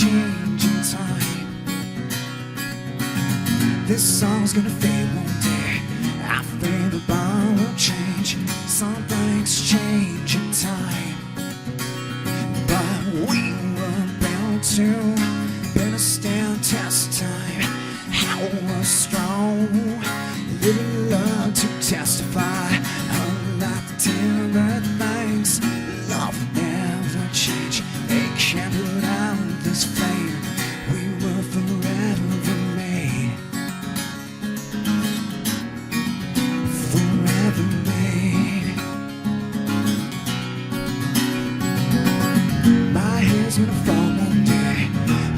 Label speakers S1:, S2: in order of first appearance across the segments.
S1: change in time. This song's gonna fade one day. I think the bar will change. Some things change in time, but we were built to better stand test time. How we're strong, living love to testify. Unlike the timber things, love will never change. They can't put out this flame. We will forever remain. Forever made. My hair's gonna fall one day.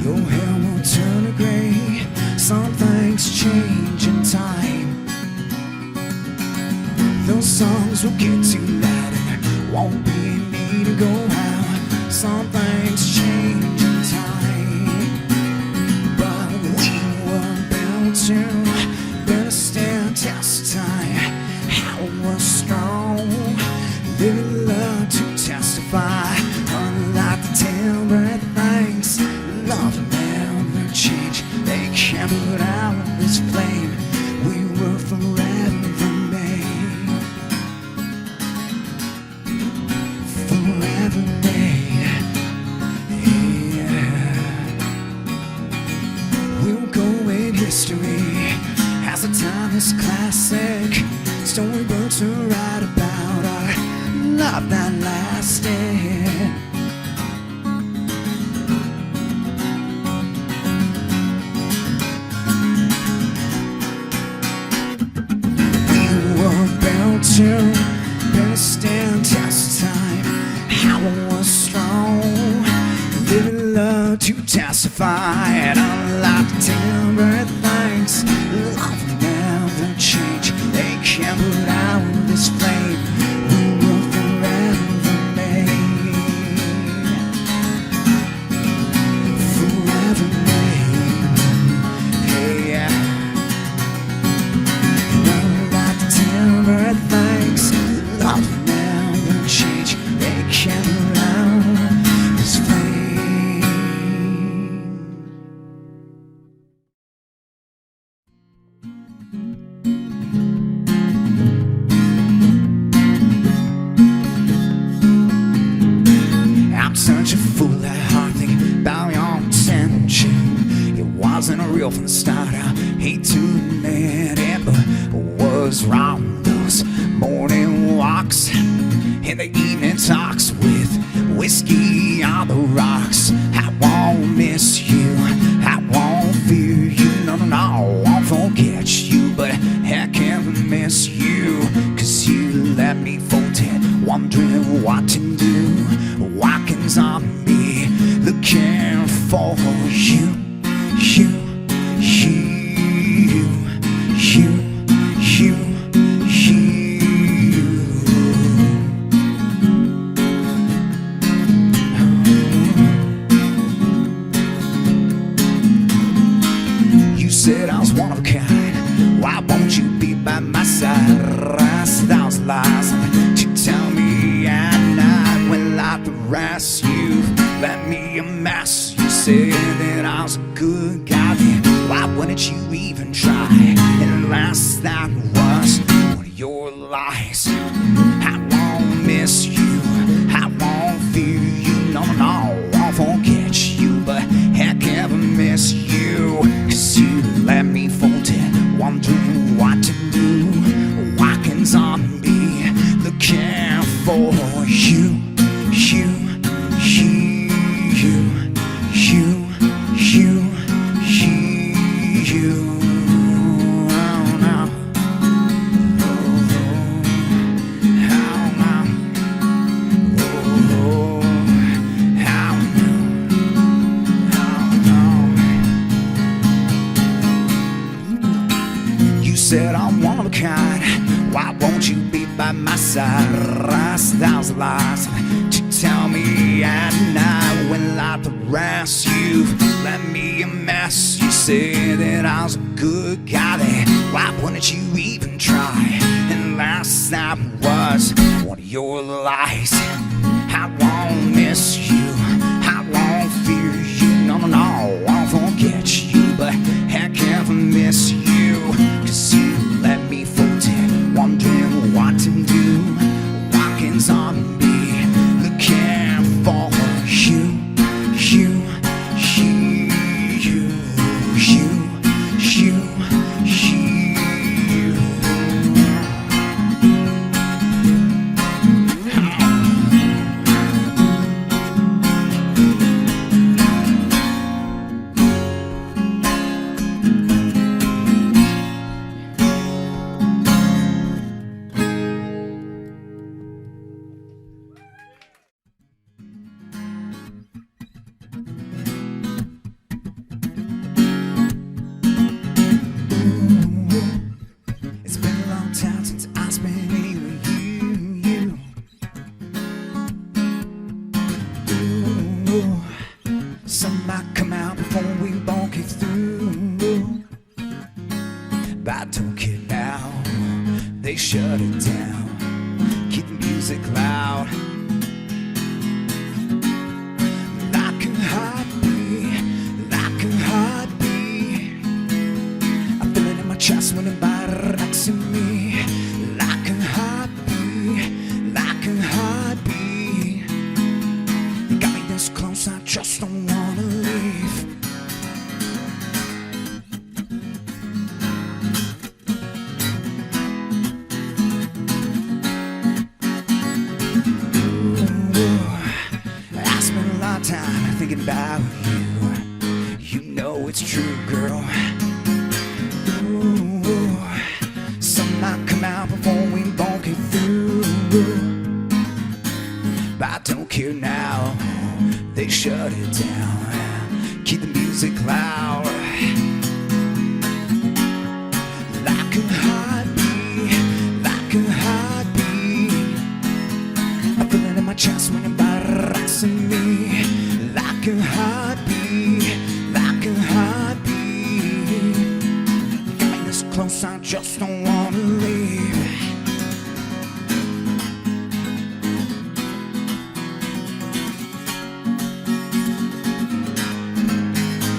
S1: Your hair will turn to gray. Some things change in time. Those songs will get too loud and there won't be a need to go out. Some things change in time, but we were built to better stand test time. How we're strong, living love to testify. Unlike the timber things, love will never change. They can't put out this flame. We were forever made. Forever made. Yeah. We'll go in history as a timeless classic. Storybooks to write about our love that lasted. To better stand test time. How I was strong, living love to testify. And unlike the timber things, love will never change. They can't put out this flame. We will forever made. Forever made. Hey, yeah. Unlike the timber things, love will never change. They can't put out this flame. I'm such a fool at heart, thinking about your attention. It wasn't real from the start. I hate to admit it, but was wrong. Those morning walks and the evening talks with whiskey on the rocks. I won't miss you, I won't fear you. No, no, no, I won't forget you, but I can't miss you. Cause you left me folded, wondering what to do. Walking's on me, looking for you. You, you, you. Said I was one of a kind. Why won't you be by my side? Rest those lies to tell me at night. When like the rest, you left me a mess. You said that I was a good guy, then why wouldn't you even try? And last that was one of your lies. I won't miss you, I won't fear you. No, no, no, I won't forget you, but heck ever miss you. Cause you left me folded, wondering what to do. Walking's on me, looking for you. You, you, you, you, you, you. Oh, no. Said I'm one of a kind. Why won't you be by my side? Rest those lies to tell me at night. When like the rest, you've left me a mess. You said that I was a good guy, then why wouldn't you even try? And last night was one of your lies. I won't miss you, I won't fear you. No, no, no, Some might come out before we both get through, but I don't care now. They shut it down. Keep the music loud. Like a heartbeat, like a heartbeat. I feel it in my chest when it bites in me. Like a heartbeat, like a heartbeat. You got me this close, I just don't wanna leave. Time thinking about you. You know it's true, girl. Ooh, some might come out before we both get through, but I don't care now. They shut it down. Keep the music loud. Like a heartbeat, like a heartbeat. I feel it in my chest when it bites in me. Like a heartbeat, like a heartbeat. You got me this close, I just don't wanna leave.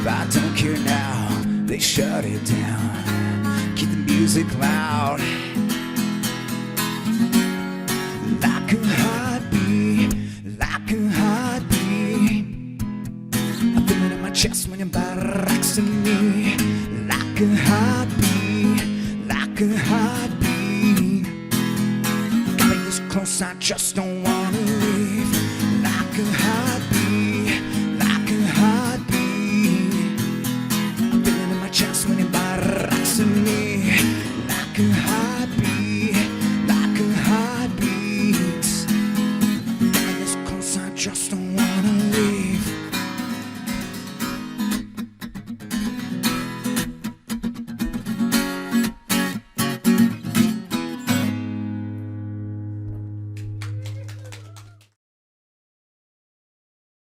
S1: But I don't care now, they shut it down. Keep the music loud. Like a heartbeat, like a heartbeat. I feel it in my chest when your body rocks to me. Like a heartbeat, like a heartbeat. Got me this close, I just don't wanna leave. Like a heartbeat, like a heartbeat. I feel it in my chest when your body rocks to me. Like a heartbeat.